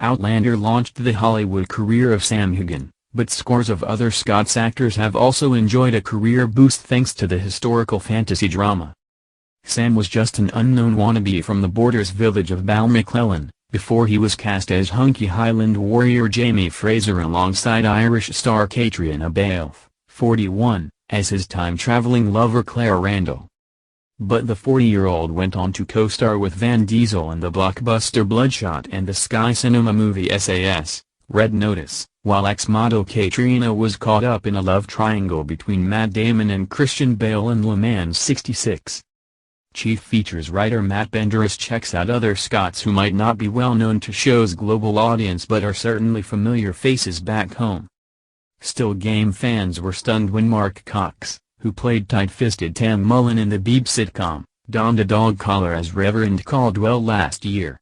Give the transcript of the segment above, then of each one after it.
Outlander launched the Hollywood career of Sam Heughan, but scores of other Scots actors have also enjoyed a career boost thanks to the historical fantasy drama. Sam was just an unknown wannabe from the Borders village of Balmaclellan, before he was cast as hunky Highland warrior Jamie Fraser alongside Irish star Caitriona Balfe, 41, as his time-traveling lover Claire Randall. But the 40-year-old went on to co-star with Van Diesel in the blockbuster Bloodshot and the Sky Cinema movie SAS, Red Notice, while ex-model Caitriona was caught up in a love triangle between Matt Damon and Christian Bale in Le Mans '66. Chief features writer Matt Benderis checks out other Scots who might not be well known to show's global audience but are certainly familiar faces back home. Still, Game fans were stunned when Mark Cox, who played tight-fisted Tam Mullen in the Beeb sitcom, donned a dog collar as Reverend Caldwell last year.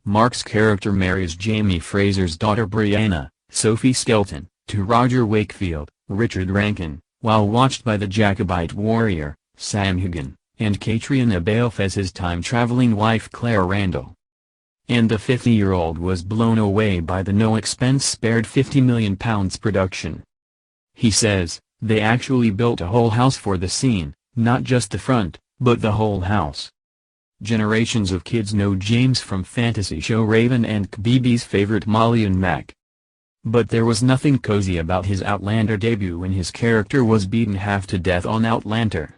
Mark's character marries Jamie Fraser's daughter Brianna, Sophie Skelton, to Roger Wakefield, Richard Rankin, while watched by the Jacobite warrior, Sam Heughan, and Caitriona Balfe as his time-traveling wife Claire Randall. And the 50-year-old was blown away by the no-expense-spared £50 million production. He says, "They actually built a whole house for the scene, not just the front, but the whole house." Generations of kids know James from fantasy show Raven and KBB's favorite Molly and Mac. But there was nothing cozy about his Outlander debut when his character was beaten half to death on Outlander.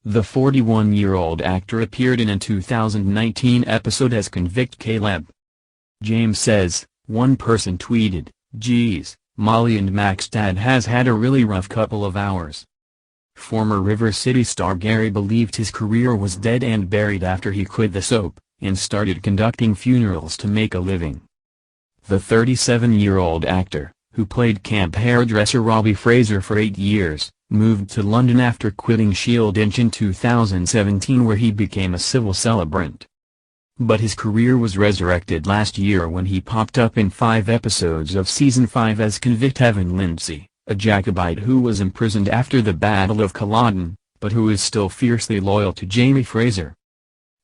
The 41-year-old actor appeared in a 2019 episode as convict Caleb. James says, one person tweeted, "Geez, Molly and Mac's dad has had a really rough couple of hours." Former River City star Gary believed his career was dead and buried after he quit the soap, and started conducting funerals to make a living. The 37-year-old actor, who played camp hairdresser Robbie Fraser for 8 years, moved to London after quitting Shield Inch in 2017 where he became a civil celebrant. But his career was resurrected last year when he popped up in 5 episodes of Season 5 as convict Evan Lindsay, a Jacobite who was imprisoned after the Battle of Culloden, but who is still fiercely loyal to Jamie Fraser.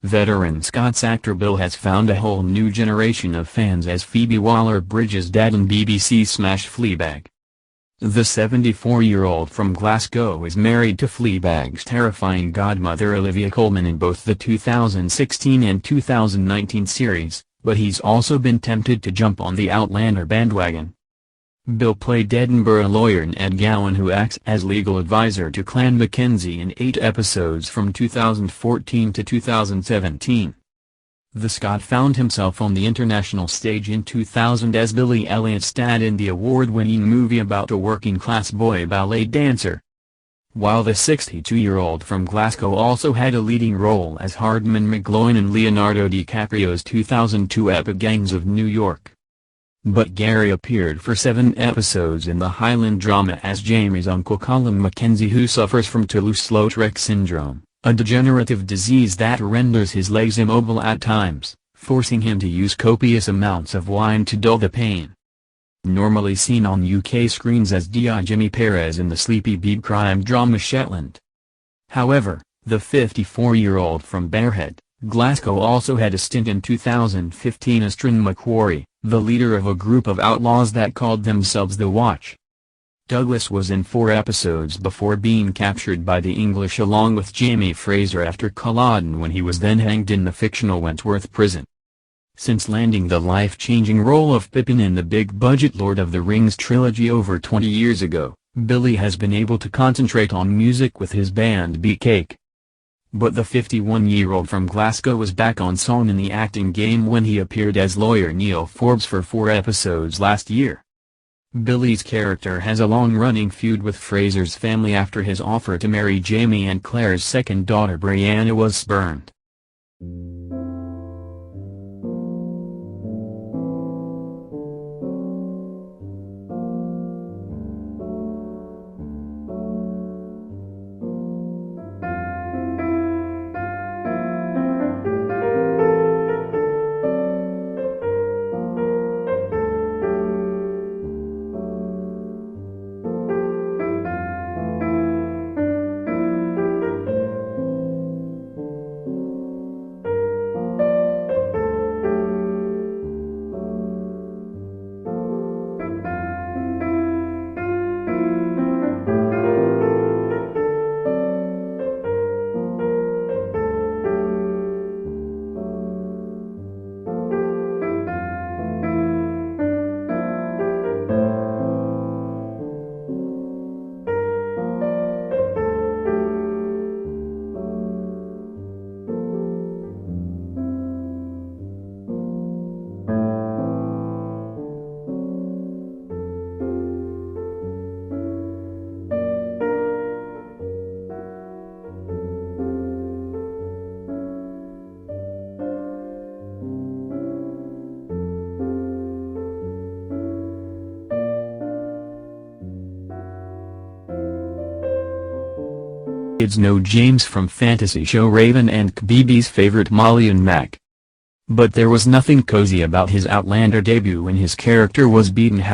Veteran Scots actor Bill has found a whole new generation of fans as Phoebe Waller-Bridge's dad in BBC's smash Fleabag. The 74-year-old from Glasgow is married to Fleabag's terrifying godmother Olivia Colman in both the 2016 and 2019 series, but he's also been tempted to jump on the Outlander bandwagon. Bill played Edinburgh lawyer Ned Gowan, who acts as legal advisor to Clan Mackenzie in 8 episodes from 2014 to 2017. The Scot found himself on the international stage in 2000 as Billy Elliot's dad in the award-winning movie about a working-class boy ballet dancer. While the 62-year-old from Glasgow also had a leading role as Hardman McGloin in Leonardo DiCaprio's 2002 epic Gangs of New York. But Gary appeared for 7 episodes in the Highland drama as Jamie's uncle Colin Mackenzie, who suffers from Toulouse-Lautrec syndrome, a degenerative disease that renders his legs immobile at times, forcing him to use copious amounts of wine to dull the pain. Normally seen on UK screens as D.I. Jimmy Perez in the sleepy Beeb crime drama Shetland. However, the 54-year-old from Bearhead, Glasgow also had a stint in 2015 as Trin Macquarie, the leader of a group of outlaws that called themselves The Watch. Douglas was in 4 episodes before being captured by the English along with Jamie Fraser after Culloden, when he was then hanged in the fictional Wentworth prison. Since landing the life-changing role of Pippin in the big-budget Lord of the Rings trilogy over 20 years ago, Billy has been able to concentrate on music with his band Beefcake. But the 51-year-old from Glasgow was back on song in the acting game when he appeared as lawyer Neil Forbes for 4 episodes last year. Billy's character has a long-running feud with Fraser's family after his offer to marry Jamie and Claire's second daughter Brianna was spurned. kids know James from fantasy show Raven and KBB's favorite Molly and Mac. But there was nothing cozy about his Outlander debut when his character was beaten half